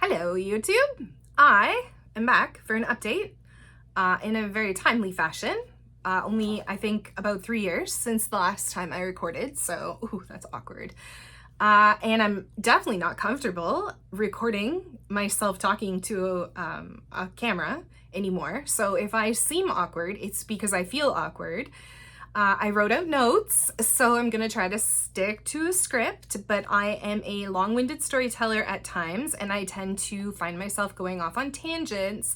Hello YouTube! I am back for an update in a very timely fashion. Only I think about 3 years since the last time I recorded, so ooh, that's awkward. And I'm definitely not comfortable recording myself talking to a camera anymore. So if I seem awkward, it's because I feel awkward. I wrote out notes, so I'm gonna try to stick to a script, but I am a long-winded storyteller at times, and I tend to find myself going off on tangents.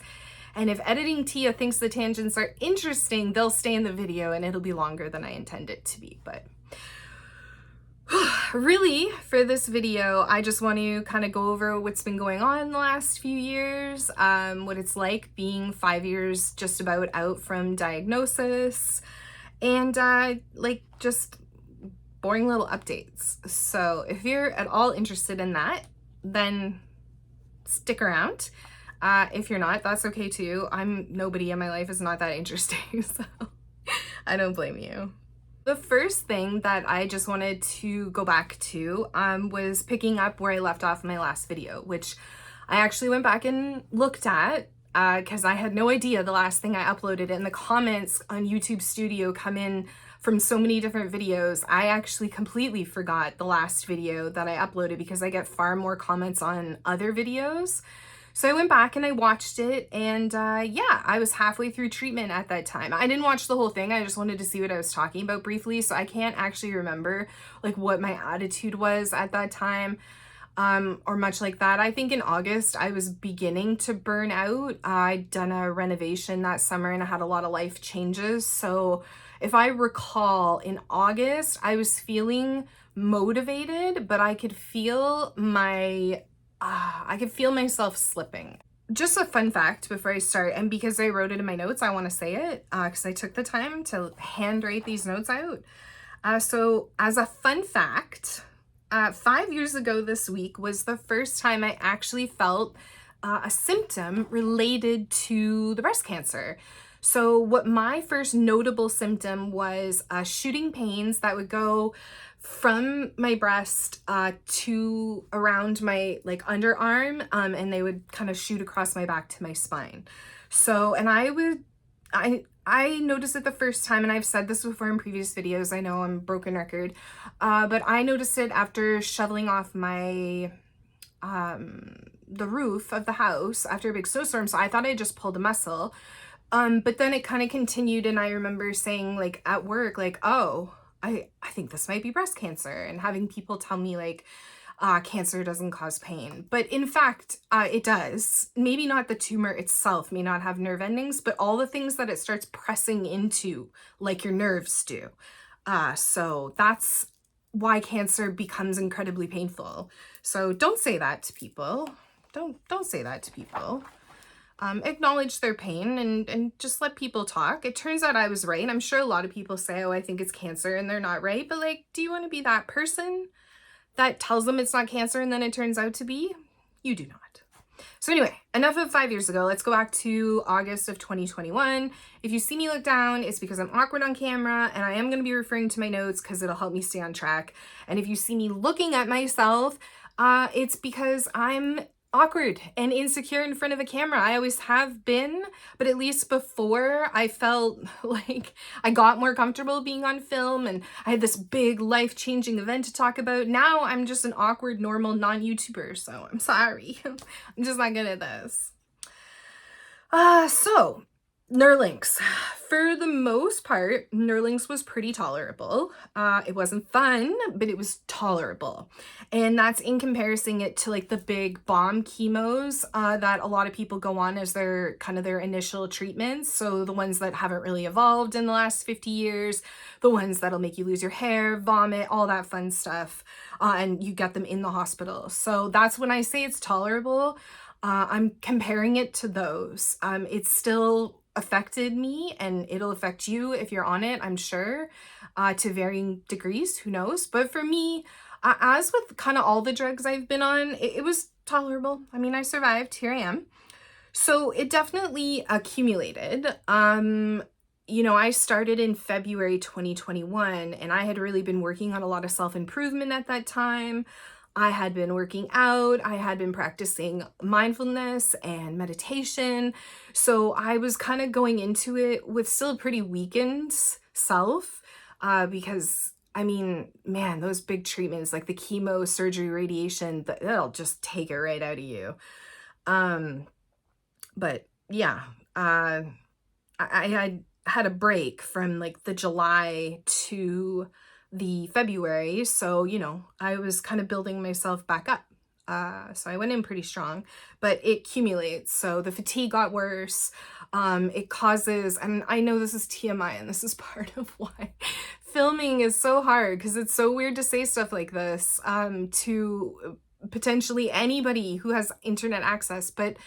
And if editing Tia thinks the tangents are interesting, they'll stay in the video and it'll be longer than I intend it to be. But really, for this video, I just want to kind of go over what's been going on in the last few years, what it's like being 5 years just about out from diagnosis, and like just boring little updates. So if you're at all interested in that, then stick around. If you're not, that's okay too. Nobody in my life is not that interesting, so I don't blame you. The first thing that I just wanted to go back to was picking up where I left off in my last video, which I actually went back and looked at because I had no idea the last thing I uploaded, and the comments on YouTube Studio come in from so many different videos. I actually completely forgot the last video that I uploaded because I get far more comments on other videos. So I went back and I watched it, and yeah, I was halfway through treatment at that time. I didn't watch the whole thing. I just wanted to see what I was talking about briefly, so I can't actually remember like what my attitude was at that time. Or much like that. I think in August I was beginning to burn out. I'd done a renovation that summer and I had a lot of life changes. So if I recall, in August I was feeling motivated, but I could feel myself slipping. Just a fun fact before I start, and because I wrote it in my notes, I want to say it because I took the time to handwrite these notes out. So as a fun fact, 5 years ago this week was the first time I actually felt a symptom related to the breast cancer. So what my first notable symptom was shooting pains that would go from my breast to around my like underarm, and they would kind of shoot across my back to my spine. So, and I noticed it the first time, and I've said this before in previous videos, I know I'm a broken record, but I noticed it after shoveling off my, the roof of the house after a big snowstorm, so I thought I just pulled a muscle, but then it kind of continued, and I remember saying like at work, like, oh, I think this might be breast cancer, and having people tell me like, cancer doesn't cause pain. But in fact, it does. Maybe not the tumor itself, may not have nerve endings, but all the things that it starts pressing into, like your nerves do. So that's why cancer becomes incredibly painful. So don't say that to people. Don't say that to people. Acknowledge their pain and just let people talk. It turns out I was right. I'm sure a lot of people say, oh, I think it's cancer, and they're not right. But like, do you want to be that person that tells them it's not cancer and then it turns out to be? You do not. So anyway, enough of 5 years ago. Let's go back to August of 2021. If you see me look down, it's because I'm awkward on camera, and I am going to be referring to my notes because it'll help me stay on track. And if you see me looking at myself, it's because I'm awkward and insecure in front of a camera. I always have been, but at least before I felt like I got more comfortable being on film and I had this big life-changing event to talk about. Now I'm just an awkward, normal, non-YouTuber, so I'm sorry. I'm just not good at this. So Nerlynx. For the most part, Nerlynx was pretty tolerable. It wasn't fun, but it was tolerable. And that's in comparison it to like the big bomb chemos that a lot of people go on as their initial treatments. So the ones that haven't really evolved in the last 50 years, the ones that'll make you lose your hair, vomit, all that fun stuff. And you get them in the hospital. So that's when I say it's tolerable. I'm comparing it to those. It's still affected me, and it'll affect you if you're on it, I'm sure, to varying degrees, who knows. But for me, as with kind of all the drugs I've been on, it was tolerable. I mean, I survived, here I am. So it definitely accumulated. You know, I started in February 2021, and I had really been working on a lot of self-improvement at that time. I had been working out, I had been practicing mindfulness and meditation. So I was kind of going into it with still a pretty weakened self, because I mean, man, those big treatments like the chemo, surgery, radiation, that'll just take it right out of you. But yeah, I had a break from like the July to the February. So, you know, I was kind of building myself back up. So I went in pretty strong, but it accumulates. So the fatigue got worse. It causes, and I know this is TMI and this is part of why filming is so hard, because it's so weird to say stuff like this to potentially anybody who has internet access, but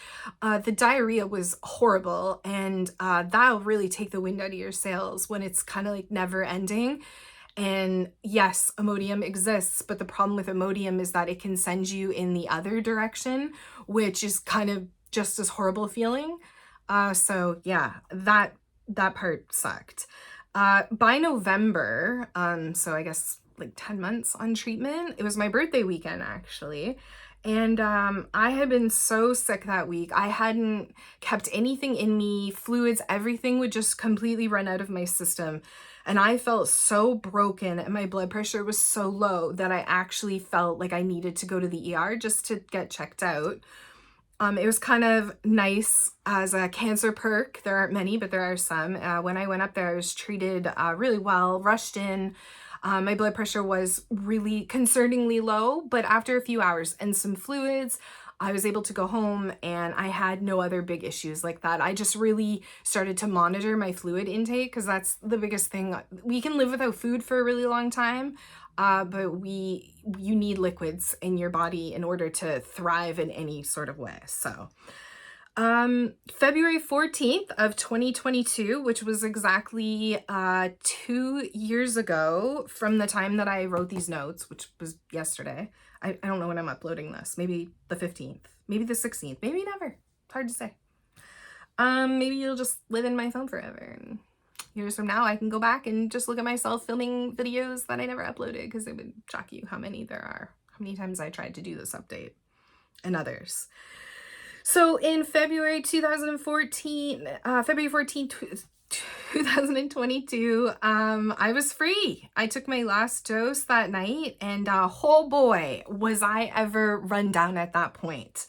the diarrhea was horrible, and that'll really take the wind out of your sails when it's kind of like never ending. And yes, Imodium exists, but the problem with Imodium is that it can send you in the other direction, which is kind of just as horrible feeling. So yeah, that part sucked. By November, so I guess like 10 months on treatment, it was my birthday weekend actually. And I had been so sick that week. I hadn't kept anything in me, fluids, everything would just completely run out of my system. And I felt so broken and my blood pressure was so low that I actually felt like I needed to go to the ER just to get checked out. It was kind of nice as a cancer perk. There aren't many, but there are some. When I went up there, I was treated really well, rushed in. My blood pressure was really concerningly low, but after a few hours and some fluids, I was able to go home and I had no other big issues like that. I just really started to monitor my fluid intake, because that's the biggest thing. We can live without food for a really long time, but you need liquids in your body in order to thrive in any sort of way. So February 14th of 2022, which was exactly 2 years ago from the time that I wrote these notes, which was yesterday. I don't know when I'm uploading this. Maybe the 15th, maybe the 16th, maybe never. It's hard to say. Maybe you'll just live in my phone forever, and years from now I can go back and just look at myself filming videos that I never uploaded, because it would shock you how many there are, how many times I tried to do this update, and others. So in February 2014, February 14th, 2022, I was free. I took my last dose that night, and oh boy, was I ever run down at that point.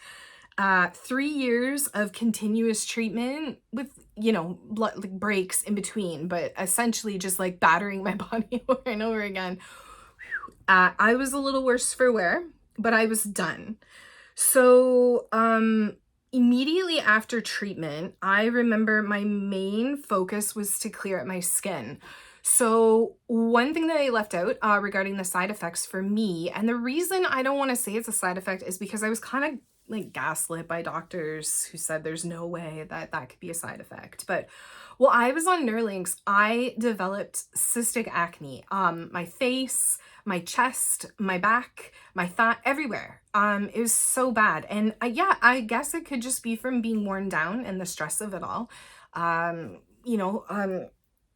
3 years of continuous treatment with, you know, like breaks in between, but essentially just like battering my body over and over again. I was a little worse for wear, but I was done. So, immediately after treatment, I remember my main focus was to clear up my skin. So one thing that I left out regarding the side effects for me, and the reason I don't want to say it's a side effect is because I was kind of like gaslit by doctors who said there's no way that that could be a side effect. But while I was on Nerlynx, I developed cystic acne. My face, my chest, my back, my thigh, everywhere. It was so bad. And yeah, I guess it could just be from being worn down and the stress of it all. You know,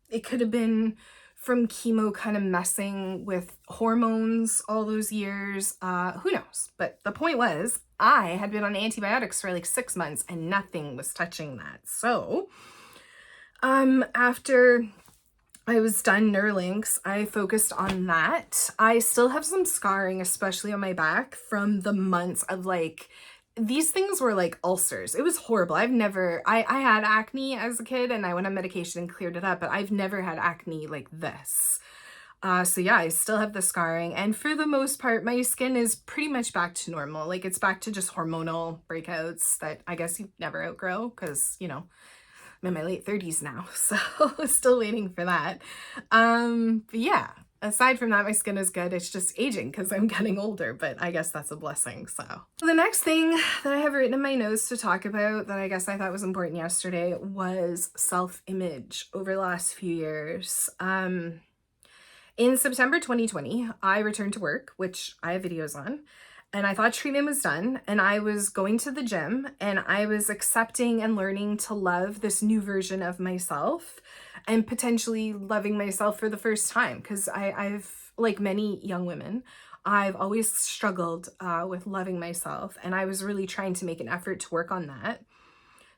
it could have been from chemo kind of messing with hormones all those years. Who knows? But the point was, I had been on antibiotics for like 6 months and nothing was touching that. So, after I was done Nerlynx, I focused on that. I still have some scarring, especially on my back, from the months of like, these things were like ulcers. It was horrible. I had acne as a kid and I went on medication and cleared it up, but I've never had acne like this. So yeah, I still have the scarring, and for the most part, my skin is pretty much back to normal. Like it's back to just hormonal breakouts that I guess you never outgrow, because, you know, I'm in my late 30s now, so still waiting for that. But yeah, aside from that, my skin is good. It's just aging because I'm getting older, but I guess that's a blessing. So the next thing that I have written in my notes to talk about that I guess I thought was important yesterday was self-image over the last few years. In September 2020, I returned to work, which I have videos on, and I thought treatment was done, and I was going to the gym, and I was accepting and learning to love this new version of myself, and potentially loving myself for the first time, because I've, like many young women, I've always struggled with loving myself, and I was really trying to make an effort to work on that.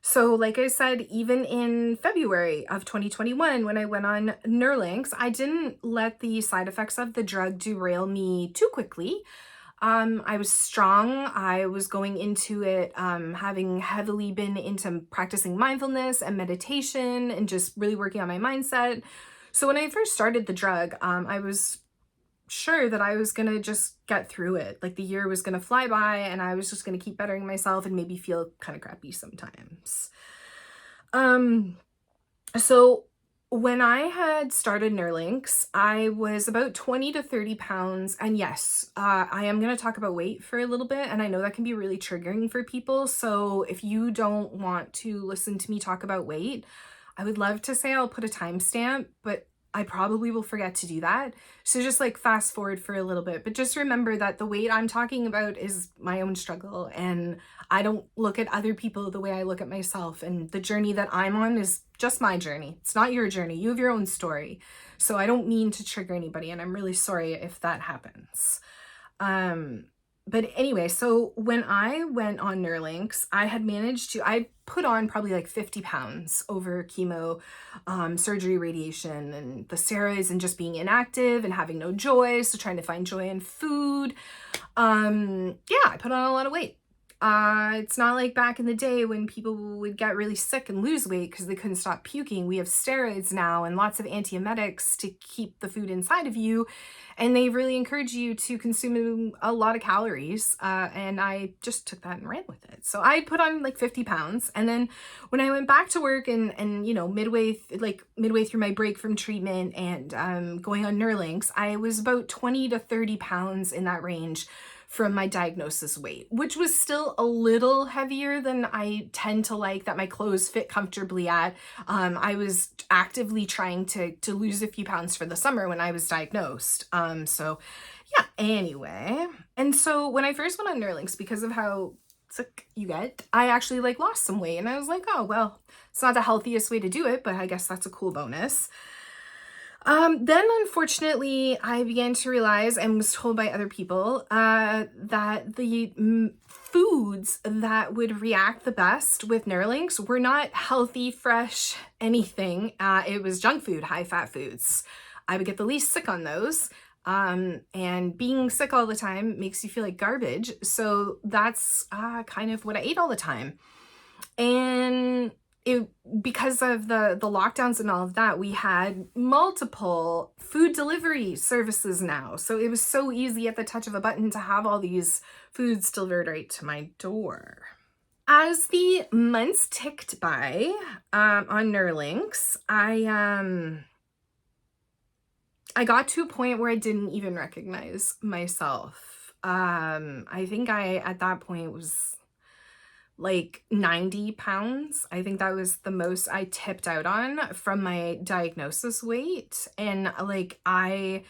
So like I said, even in February of 2021, when I went on Nerlynx, I didn't let the side effects of the drug derail me too quickly. I was strong. I was going into it having heavily been into practicing mindfulness and meditation and just really working on my mindset. So when I first started the drug, I was sure that I was gonna just get through it. Like the year was gonna fly by and I was just gonna keep bettering myself and maybe feel kind of crappy sometimes. Um, so when I had started Nerlynx, I was about 20 to 30 pounds. And yes, I am going to talk about weight for a little bit. And I know that can be really triggering for people. So if you don't want to listen to me talk about weight, I would love to say I'll put a timestamp, but I probably will forget to do that. So just like fast forward for a little bit, but just remember that the weight I'm talking about is my own struggle, and I don't look at other people the way I look at myself, and the journey that I'm on is just my journey. It's not your journey. You have your own story. So I don't mean to trigger anybody, and I'm really sorry if that happens. But anyway, so when I went on Nerlynx, I put on probably like 50 pounds over chemo, surgery, radiation, and the steroids, and just being inactive and having no joy. So trying to find joy in food. Yeah, I put on a lot of weight. It's not like back in the day when people would get really sick and lose weight because they couldn't stop puking. We have steroids now and lots of antiemetics to keep the food inside of you. And they really encourage you to consume a lot of calories. And I just took that and ran with it. So I put on like 50 pounds. And then when I went back to work and you know, midway through my break from treatment and going on Nerlynx, I was about 20 to 30 pounds in that range from my diagnosis weight, which was still a little heavier than I tend to like that my clothes fit comfortably at. I was actively trying to lose a few pounds for the summer when I was diagnosed. So yeah, anyway. And so when I first went on Nerlynx, because of how sick you get, I actually like lost some weight, and I was like, oh, well, it's not the healthiest way to do it, but I guess that's a cool bonus. Then unfortunately, I began to realize and was told by other people that the foods that would react the best with Nerlynx were not healthy, fresh, anything. It was junk food, high-fat foods. I would get the least sick on those. And being sick all the time makes you feel like garbage. So that's kind of what I ate all the time. And because of the lockdowns and all of that, we had multiple food delivery services now. So it was so easy at the touch of a button to have all these foods delivered right to my door. As the months ticked by on Nerlynx, I got to a point where I didn't even recognize myself. I think I, at that point, was like 90 pounds. I think that was the most I tipped out on from my diagnosis weight. And like I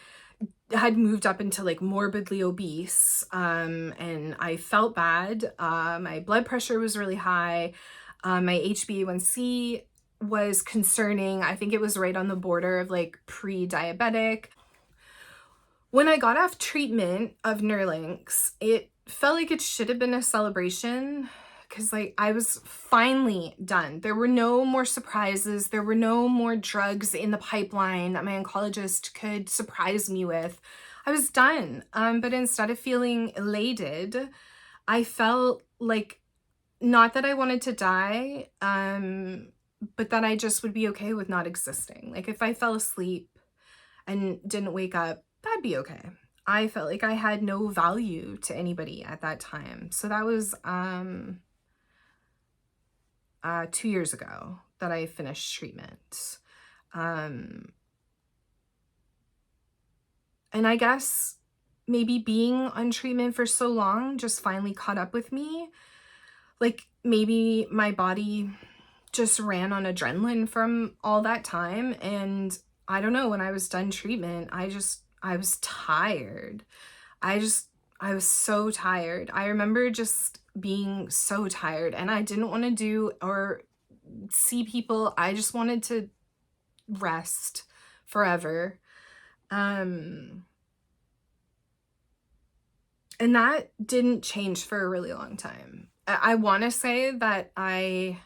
had moved up into like morbidly obese, and I felt bad. My blood pressure was really high. My HbA1c was concerning. I think it was right on the border of like pre-diabetic. When I got off treatment of Nerlynx, it felt like it should have been a celebration, because like I was finally done. There were no more surprises. There were no more drugs in the pipeline that my oncologist could surprise me with. I was done. But instead of feeling elated, I felt like, not that I wanted to die, but that I just would be okay with not existing. Like if I fell asleep and didn't wake up, that'd be okay. I felt like I had no value to anybody at that time. So that was 2 years ago that I finished treatment. And I guess maybe being on treatment for so long just finally caught up with me. Like maybe my body just ran on adrenaline from all that time. And I don't know, when I was done treatment, I was tired. I was so tired. I remember just being so tired, and I didn't want to do or see people. I just wanted to rest forever. And that didn't change for a really long time. I want to say that I,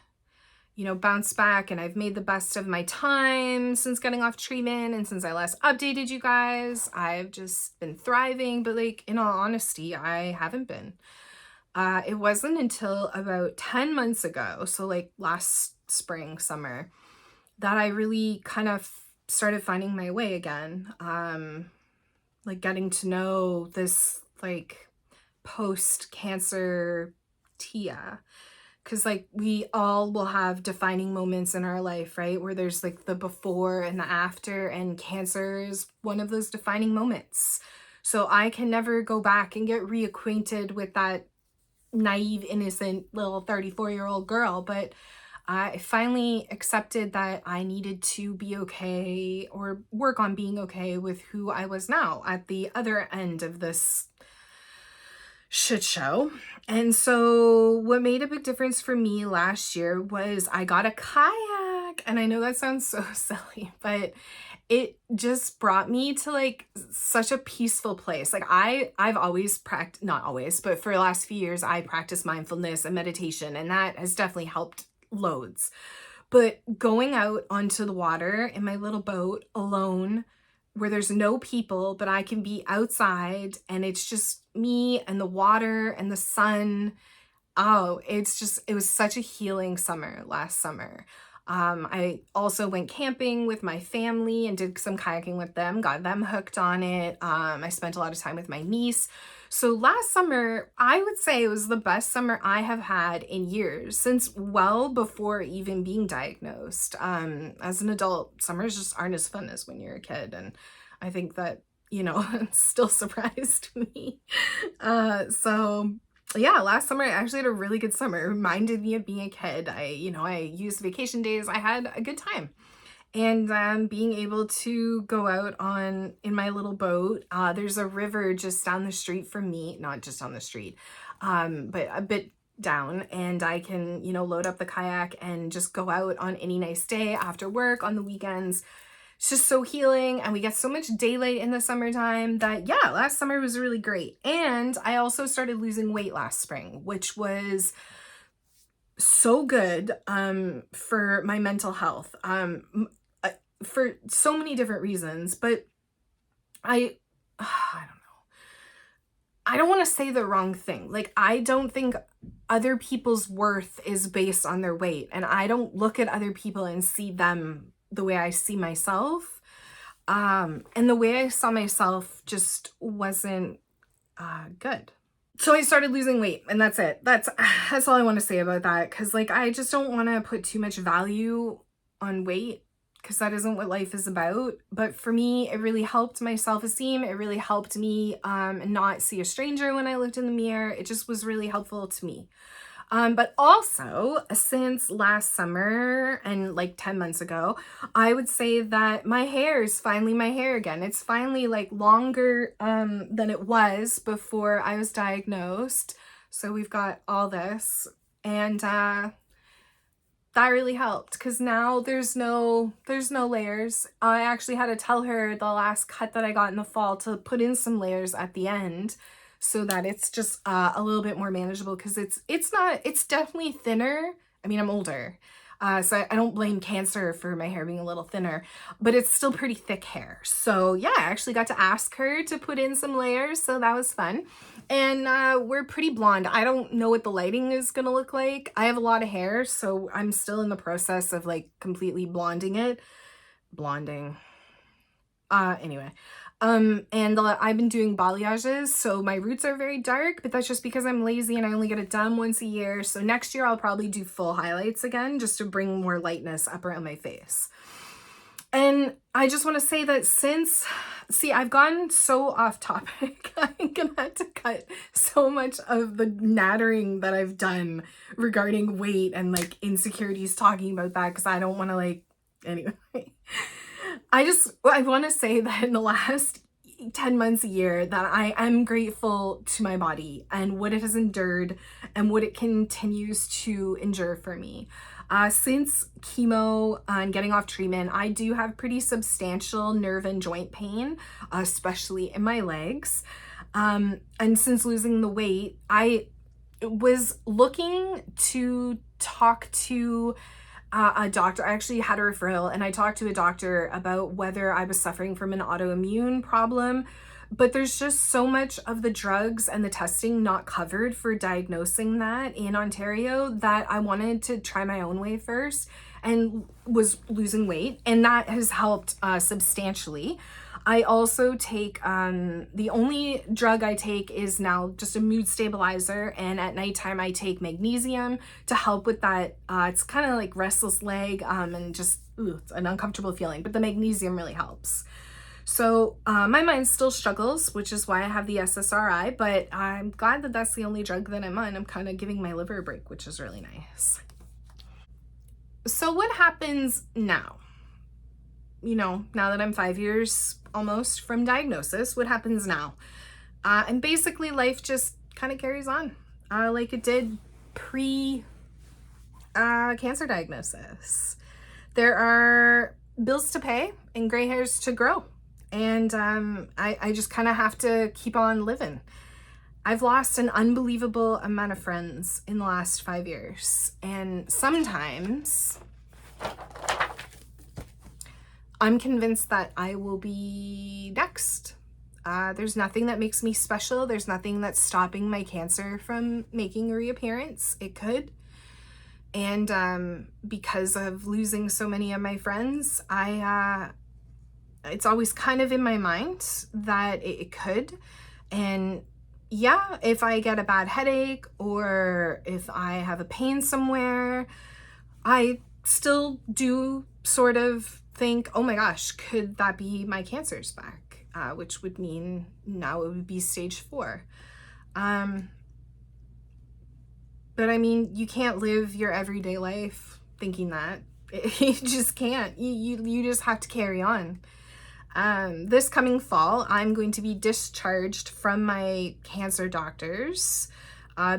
bounced back and I've made the best of my time since getting off treatment and since I last updated you guys. I've just been thriving, but like, in all honesty, I haven't been. It wasn't until about 10 months ago, so like last spring, summer, that I really kind of started finding my way again. Like getting to know this like post-cancer Tia. Because like we all will have defining moments in our life, right? Where there's like the before and the after, and cancer is one of those defining moments. So I can never go back and get reacquainted with that naive, innocent little 34-year-old girl, but I finally accepted that I needed to be okay or work on being okay with who I was now at the other end of this shit show. And so what made a big difference for me last year was I got a kayak. And I know that sounds so silly, but it just brought me to like such a peaceful place. Like I've always not always, but for the last few years, I practiced mindfulness and meditation, and that has definitely helped loads. But going out onto the water in my little boat alone, where there's no people, but I can be outside and it's just me and the water and the sun. Oh, it was such a healing summer last summer. I also went camping with my family and did some kayaking with them, got them hooked on it. I spent a lot of time with my niece. So last summer, I would say it was the best summer I have had in years, since well before even being diagnosed. As an adult, summers just aren't as fun as when you're a kid. And I think that, it still surprised me. So yeah, last summer I actually had a really good summer. It reminded me of being a kid. I used vacation days. I had a good time. And being able to go out in my little boat, there's a river just down the street from me, not just on the street, but a bit down, and I can, load up the kayak and just go out on any nice day after work on the weekends. It's just so healing, and we get so much daylight in the summertime that, yeah, last summer was really great. And I also started losing weight last spring, which was so good for my mental health. For so many different reasons, but I don't know. I don't want to say the wrong thing. Like, I don't think other people's worth is based on their weight, and I don't look at other people and see them the way I see myself. And the way I saw myself just wasn't good. So I started losing weight, and that's it. That's all I want to say about that, because like I just don't want to put too much value on weight, because that isn't what life is about. But for me, it really helped my self-esteem. It really helped me not see a stranger when I looked in the mirror. It just was really helpful to me. But also, since last summer and like 10 months ago, I would say that my hair is finally my hair again. It's finally like longer than it was before I was diagnosed. So we've got all this, and that really helped, because now there's no layers. I actually had to tell her the last cut that I got in the fall to put in some layers at the end, so that it's just a little bit more manageable, because it's definitely thinner. I mean, I'm older, so I don't blame cancer for my hair being a little thinner, but it's still pretty thick hair. So yeah, I actually got to ask her to put in some layers, so that was fun. And we're pretty blonde. I don't know what the lighting is gonna look like. I have a lot of hair, so I'm still in the process of like completely blonding it. Anyway. And I've been doing balayages, so my roots are very dark, but that's just because I'm lazy and I only get it done once a year. So next year I'll probably do full highlights again, just to bring more lightness up around my face. And I just want to say that I've gone so off topic. I'm gonna have to cut so much of the nattering that I've done regarding weight and like insecurities talking about that, because I don't want to anyway. I want to say that in the last 10 months, a year, that I am grateful to my body and what it has endured and what it continues to endure for me. Since chemo and getting off treatment, I do have pretty substantial nerve and joint pain, especially in my legs. And since losing the weight, I was looking to talk to a doctor. I actually had a referral and I talked to a doctor about whether I was suffering from an autoimmune problem, but there's just so much of the drugs and the testing not covered for diagnosing that in Ontario that I wanted to try my own way first, and was losing weight, and that has helped substantially. I also take, the only drug I take is now just a mood stabilizer, and at nighttime I take magnesium to help with that. It's kind of like restless leg and just it's an uncomfortable feeling, but the magnesium really helps. So my mind still struggles, which is why I have the SSRI, but I'm glad that that's the only drug that I'm on. I'm kind of giving my liver a break, which is really nice. So what happens now? You know, now that I'm 5 years almost from diagnosis, what happens now? And basically life just kind of carries on like it did pre-cancer diagnosis. There are bills to pay and gray hairs to grow. And I just kind of have to keep on living. I've lost an unbelievable amount of friends in the last 5 years. And sometimes I'm convinced that I will be next. There's nothing that makes me special. There's nothing that's stopping my cancer from making a reappearance. It could. And because of losing so many of my friends, it's always kind of in my mind that it could. And yeah, if I get a bad headache or if I have a pain somewhere, I still do sort of think, oh my gosh, could that be my cancer's back? Which would mean now it would be stage 4. But I mean, you can't live your everyday life thinking that. You just can't. You just have to carry on. This coming fall, I'm going to be discharged from my cancer doctors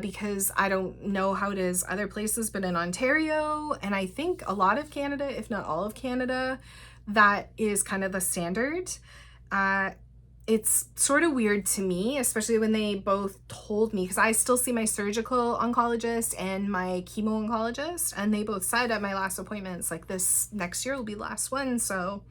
because I don't know how it is other places, but in Ontario, and I think a lot of Canada, if not all of Canada, that is kind of the standard. It's sort of weird to me, especially when they both told me, because I still see my surgical oncologist and my chemo oncologist, and they both said at my last appointments, like, this next year will be the last one. So,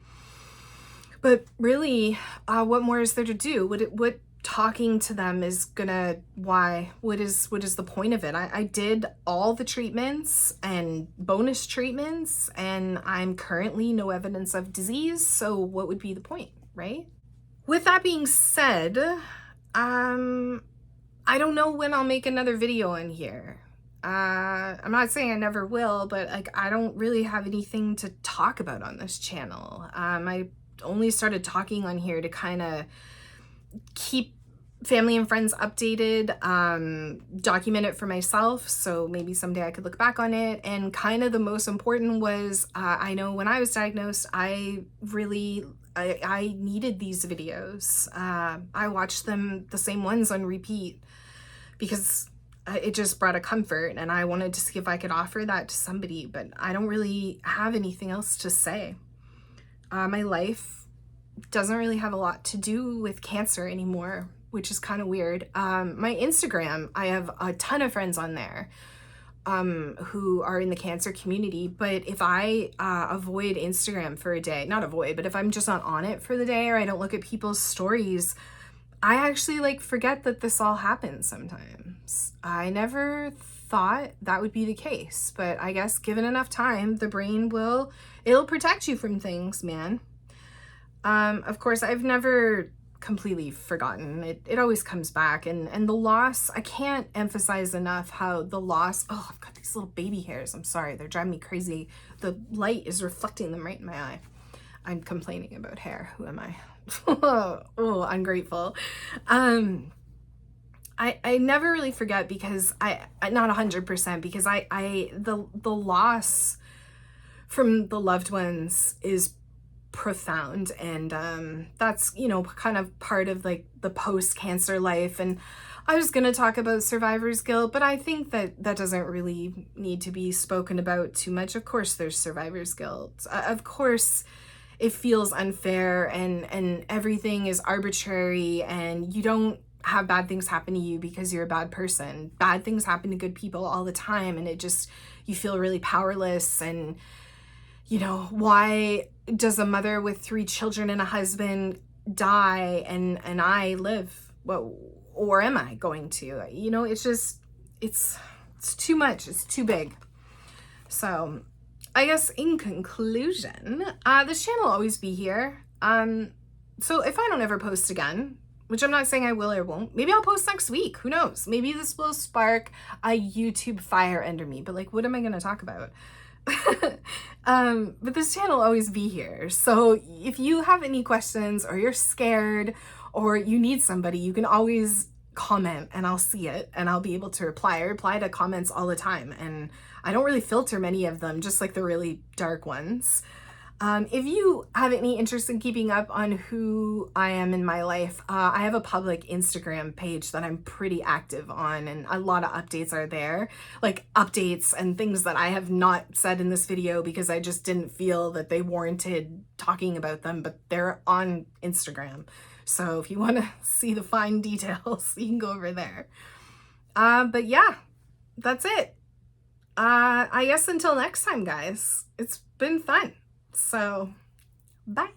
but really, what more is there to do? What talking to them is gonna, what is the point of it? I did all the treatments and bonus treatments, and I'm currently no evidence of disease. So what would be the point, right? With that being said, I don't know when I'll make another video on here. I'm not saying I never will, but like, I don't really have anything to talk about on this channel. I only started talking on here to kind of keep family and friends updated, document it for myself, so maybe someday I could look back on it. And kind of the most important was, I know when I was diagnosed, I needed these videos. I watched them, the same ones, on repeat because it just brought a comfort, and I wanted to see if I could offer that to somebody, but I don't really have anything else to say. My life doesn't really have a lot to do with cancer anymore, which is kind of weird. My Instagram, I have a ton of friends on there who are in the cancer community, but if I avoid Instagram for a day, not avoid, but if I'm just not on it for the day, or I don't look at people's stories, I actually like forget that this all happens sometimes. I never thought that would be the case, but I guess given enough time, the brain it'll protect you from things, man. Of course, I've never completely forgotten. It always comes back, and the loss, I can't emphasize enough how the loss, oh, I've got these little baby hairs. I'm sorry, they're driving me crazy. The light is reflecting them right in my eye. I'm complaining about hair. Who am I? Oh, ungrateful. I never really forget because I not 100%, because the loss from the loved ones is profound, and that's, you know, kind of part of like the post-cancer life. And I was gonna talk about survivor's guilt, but I think that doesn't really need to be spoken about too much. Of course there's survivor's guilt. Of course it feels unfair, and everything is arbitrary, and you don't have bad things happen to you because you're a bad person. Bad things happen to good people all the time, and you feel really powerless. And, you know, why does a mother with 3 children and a husband die and I live? Well, or am I going to? You know, it's too much. It's too big. So I guess in conclusion, this channel will always be here. So if I don't ever post again, which I'm not saying I will or won't, maybe I'll post next week. Who knows? Maybe this will spark a YouTube fire under me. But like, what am I going to talk about? But this channel will always be here. So if you have any questions, or you're scared, or you need somebody, you can always comment and I'll see it and I'll be able to reply. I reply to comments all the time, and I don't really filter many of them, just like the really dark ones. If you have any interest in keeping up on who I am in my life, I have a public Instagram page that I'm pretty active on, and a lot of updates are there, like updates and things that I have not said in this video because I just didn't feel that they warranted talking about them, but they're on Instagram. So if you want to see the fine details, you can go over there. But yeah, that's it. I guess until next time, guys, it's been fun. So, bye.